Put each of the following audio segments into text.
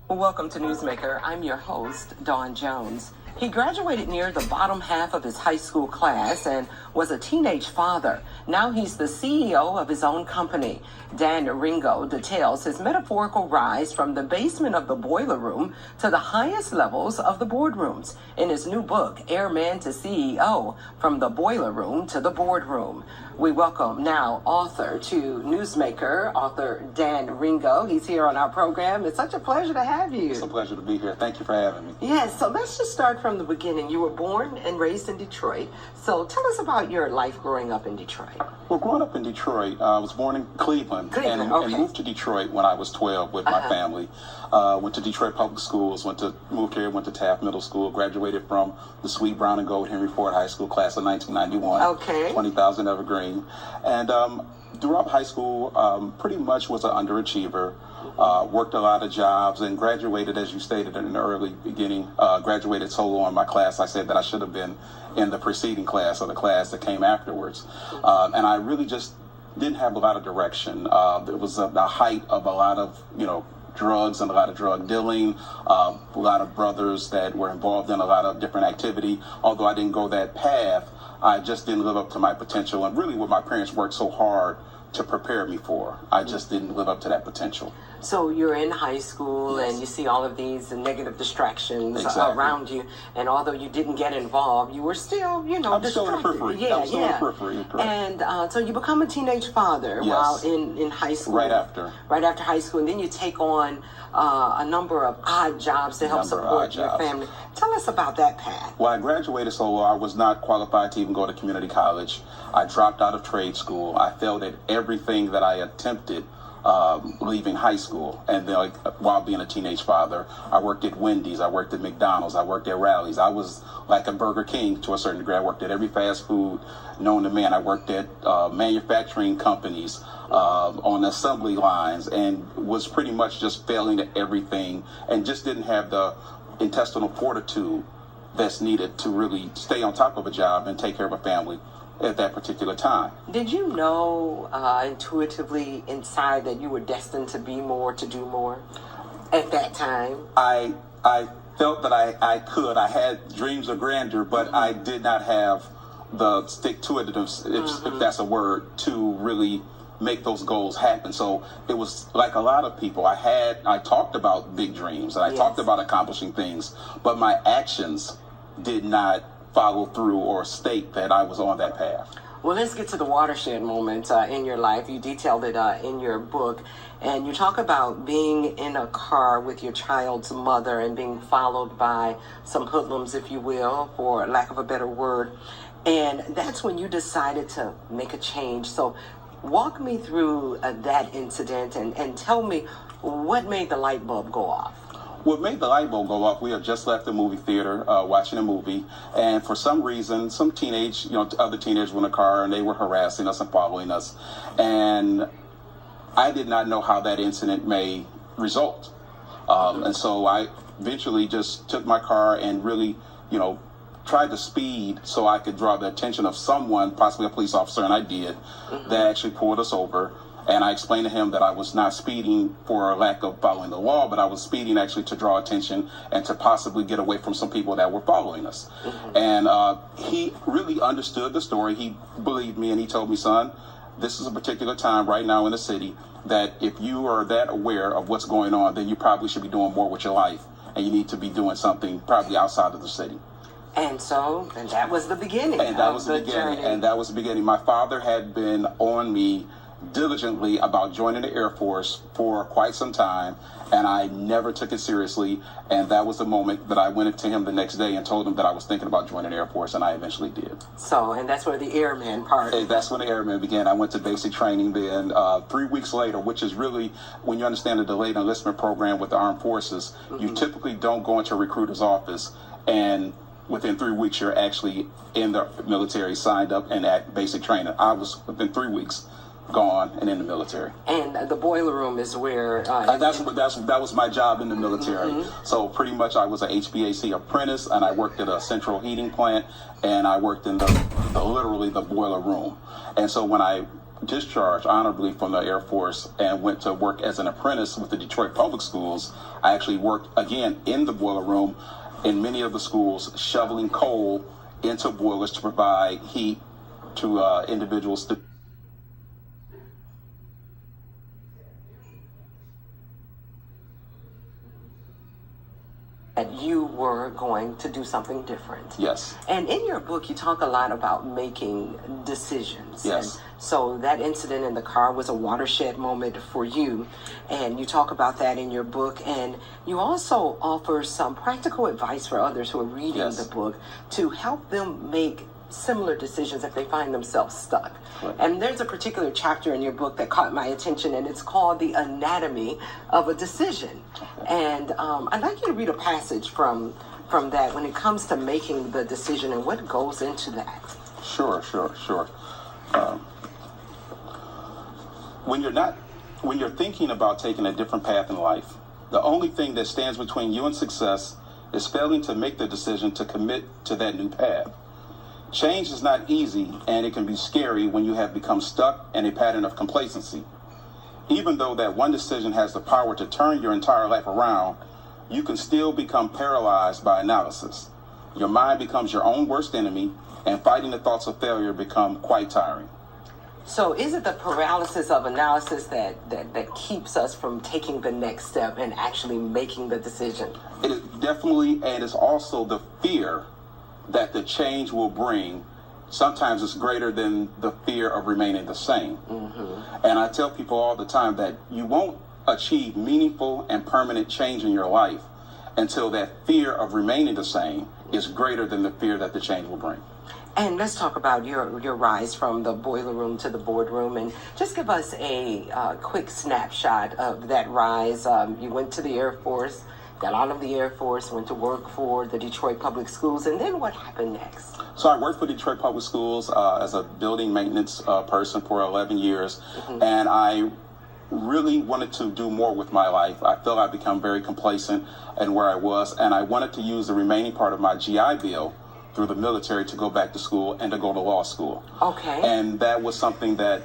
Welcome to Newsmaker. I'm your host, Dawn Jones. He graduated near the bottom half of his high school class and was a teenage father. Now he's the CEO of his own company. Dan Ringo details his metaphorical rise from the basement of the boiler room to the highest levels of the boardrooms in his new book, Airman to CEO, From the Boiler Room to the Boardroom. We welcome now author to Newsmaker, author Dan Ringo. He's here on our program. It's such a pleasure to have you. It's a pleasure to be here. Thank you for having me. Yes, so let's just start from the beginning. You were born and raised in Detroit. So tell us about your life growing up in Detroit. Well, growing up in Detroit, I was born in Cleveland, and moved to Detroit when I was 12 with my family. Went to Detroit Public Schools, moved here, went to Taft Middle School, graduated from the Sweet Brown and Gold Henry Ford High School class of 1991. Okay. 20,000 Evergreen. And throughout high school, pretty much was an underachiever. Worked a lot of jobs and graduated, as you stated in the early beginning, graduated so low in my class, I said that I should have been in the preceding class or the class that came afterwards. And I really just didn't have a lot of direction. It was the height of a lot of, drugs and a lot of drug dealing, a lot of brothers that were involved in a lot of different activity. Although I didn't go that path, I just didn't live up to my potential and really what my parents worked so hard to prepare me for. I just didn't live up to that potential. So you're in high school and you see all of these negative distractions around you, and although you didn't get involved, you were still, I'm distracted. still in the periphery. Yeah, I'm still in the periphery, correct. And so you become a teenage father while in high school. Right after high school, and then you take on a number of odd jobs to help support your family. Tell us about that path. Well, I graduated so low, I was not qualified to even go to community college. I dropped out of trade school. I failed at everything that I attempted leaving high school. And then, while being a teenage father, I worked at Wendy's, I worked at McDonald's, I worked at Rally's. I was like a Burger King to a certain degree. I worked at every fast food known to man. I worked at manufacturing companies, on assembly lines, and was pretty much just failing at everything and just didn't have the intestinal fortitude that's needed to really stay on top of a job and take care of a family at that particular time. Did you know intuitively inside that you were destined to be more, to do more at that time? I felt that I could. I had dreams of grandeur, but I did not have the stick-to-itiveness, if that's a word, to really make those goals happen. So it was like a lot of people. I talked about big dreams and I talked about accomplishing things, but my actions did not follow through or state that I was on that path. Well, let's get to the watershed moment in your life. You detailed it in your book, and you talk about being in a car with your child's mother and being followed by some hoodlums, if you will, for lack of a better word. And that's when you decided to make a change. So walk me through that incident and tell me what made the light bulb go off. What made the light bulb go off, we had just left the movie theater, watching a movie, and for some reason, some other teenagers were in the car and they were harassing us and following us. And I did not know how that incident may result. And so I eventually just took my car and really, tried to speed so I could draw the attention of someone, possibly a police officer, and I did. They actually pulled us over. And I explained to him that I was not speeding for lack of following the law, but I was speeding actually to draw attention and to possibly get away from some people that were following us. And he really understood the story. He believed me, and he told me, son, this is a particular time right now in the city that if you are that aware of what's going on, then you probably should be doing more with your life, and you need to be doing something probably outside of the city. And that was the beginning. And that was the beginning. Journey. And that was the beginning. My father had been on me diligently about joining the Air Force for quite some time, and I never took it seriously. And that was the moment that I went to him the next day and told him that I was thinking about joining the Air Force, and I eventually did. And that's where the Airman part. And that's when the Airman began. I went to basic training then. 3 weeks later, which is really, when you understand the delayed enlistment program with the armed forces, you typically don't go into a recruiter's office and within 3 weeks you're actually in the military, signed up and at basic training. I was within 3 weeks gone and in the military. And the boiler room is where that was my job in the military. So pretty much I was an HVAC apprentice, and I worked at a central heating plant, and I worked in literally the boiler room. And so when I discharged honorably from the Air Force and went to work as an apprentice with the Detroit Public Schools, I actually worked again in the boiler room in many of the schools, shoveling coal into boilers to provide heat to individuals. That you were going to do something different. Yes. And in your book, you talk a lot about making decisions. Yes. And so that incident in the car was a watershed moment for you. And you talk about that in your book. And you also offer some practical advice for others who are reading Yes. the book to help them make similar decisions if they find themselves stuck. Right. And there's a particular chapter in your book that caught my attention, and it's called The Anatomy of a Decision. And I'd like you to read a passage from that when it comes to making the decision and what goes into that. Sure. When you're thinking about taking a different path in life, the only thing that stands between you and success is failing to make the decision to commit to that new path. Change is not easy, and it can be scary when you have become stuck in a pattern of complacency. Even though that one decision has the power to turn your entire life around, you can still become paralyzed by analysis. Your mind becomes your own worst enemy, and fighting the thoughts of failure become quite tiring. So is it the paralysis of analysis that keeps us from taking the next step and actually making the decision? It is definitely, and it's also the fear that the change will bring. Sometimes it's greater than the fear of remaining the same. Mm-hmm. And I tell people all the time that you won't achieve meaningful and permanent change in your life until that fear of remaining the same is greater than the fear that the change will bring. And let's talk about your rise from the boiler room to the boardroom, and just give us a quick snapshot of that rise. You went to the Air Force, got out of the Air Force, went to work for the Detroit Public Schools, and then what happened next? So I worked for Detroit Public Schools as a building maintenance person for 11 years, mm-hmm. and I really wanted to do more with my life. I felt I'd become very complacent in where I was, and I wanted to use the remaining part of my GI Bill through the military to go back to school and to go to law school. Okay. And that was something that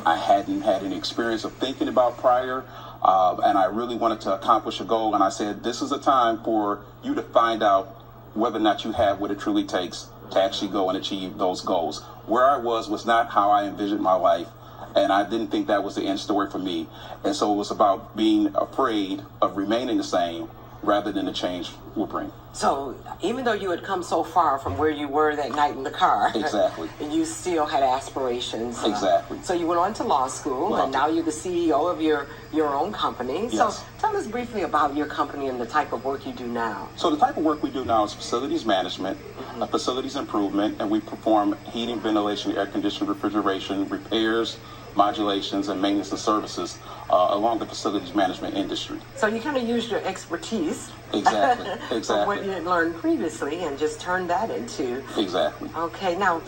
I hadn't had any experience of thinking about prior, and I really wanted to accomplish a goal, and I said, this is a time for you to find out whether or not you have what it truly takes to actually go and achieve those goals. Where I was not how I envisioned my life, and I didn't think that was the end story for me. And so it was about being afraid of remaining the same rather than the change will bring. So even though you had come so far from where you were that night in the car, exactly, you still had aspirations. Exactly. So you went on to law school, and now you're the CEO of your own company. Yes. So tell us briefly about your company and the type of work you do now. So the type of work we do now is facilities management, mm-hmm. Facilities improvement, and we perform heating, ventilation, air conditioning, refrigeration, repairs, modulations, and maintenance and services along the facilities management industry. So you kind of used your expertise exactly from what you had learned previously and just turned that into... Exactly. Okay, now,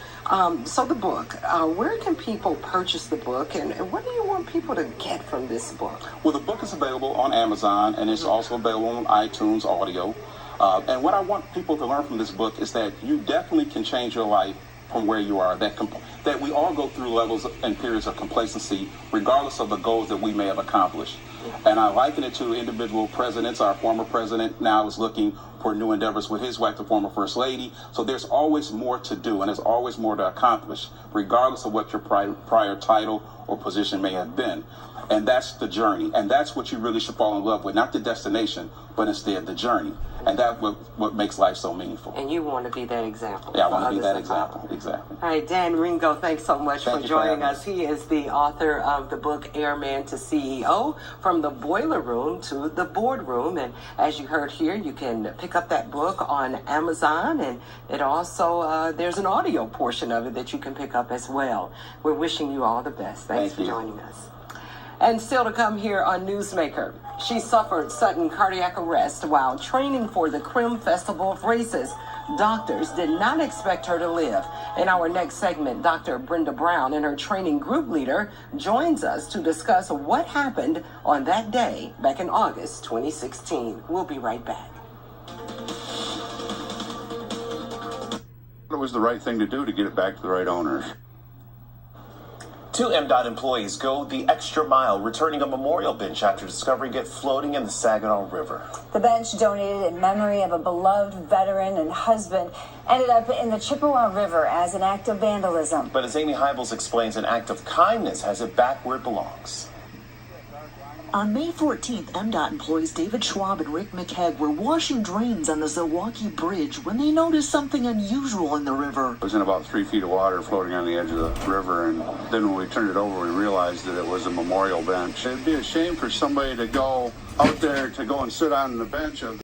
so the book, where can people purchase the book, and what do you want people to get from this book? Well, the book is available on Amazon, and it's also available on iTunes audio. And what I want people to learn from this book is that you definitely can change your life from where you are, that we all go through levels and periods of complacency, regardless of the goals that we may have accomplished. And I liken it to individual presidents. Our former president now is looking for new endeavors with his wife, the former first lady. So there's always more to do, and there's always more to accomplish, regardless of what your prior title or position may have been. And that's the journey. And that's what you really should fall in love with, not the destination, but instead the journey. And that's what makes life so meaningful. And you want to be that example. Yeah, I want to be that example. Exactly. All right, Dan Ringo, thanks so much for joining us. He is the author of the book Airman to CEO, From the Boiler Room to the Boardroom. And as you heard here, you can pick up that book on Amazon. And it also, there's an audio portion of it that you can pick up as well. We're wishing you all the best. Thanks for joining us. And still to come here on Newsmaker, she suffered sudden cardiac arrest while training for the Crim Festival of Races. Doctors did not expect her to live. In our next segment, Dr. Brenda Brown and her training group leader joins us to discuss what happened on that day back in August 2016. We'll be right back. It was the right thing to do to get it back to the right owners. Two MDOT employees go the extra mile, returning a memorial bench after discovering it floating in the Saginaw River. The bench, donated in memory of a beloved veteran and husband, ended up in the Chippewa River as an act of vandalism. But as Amy Hybels explains, an act of kindness has it back where it belongs. On May 14th, MDOT employees David Schwab and Rick McKegg were washing drains on the Zilwaukee Bridge when they noticed something unusual in the river. It was in about 3 feet of water floating on the edge of the river, and then when we turned it over, we realized that it was a memorial bench. It'd be a shame for somebody to go out there to go and sit on the bench of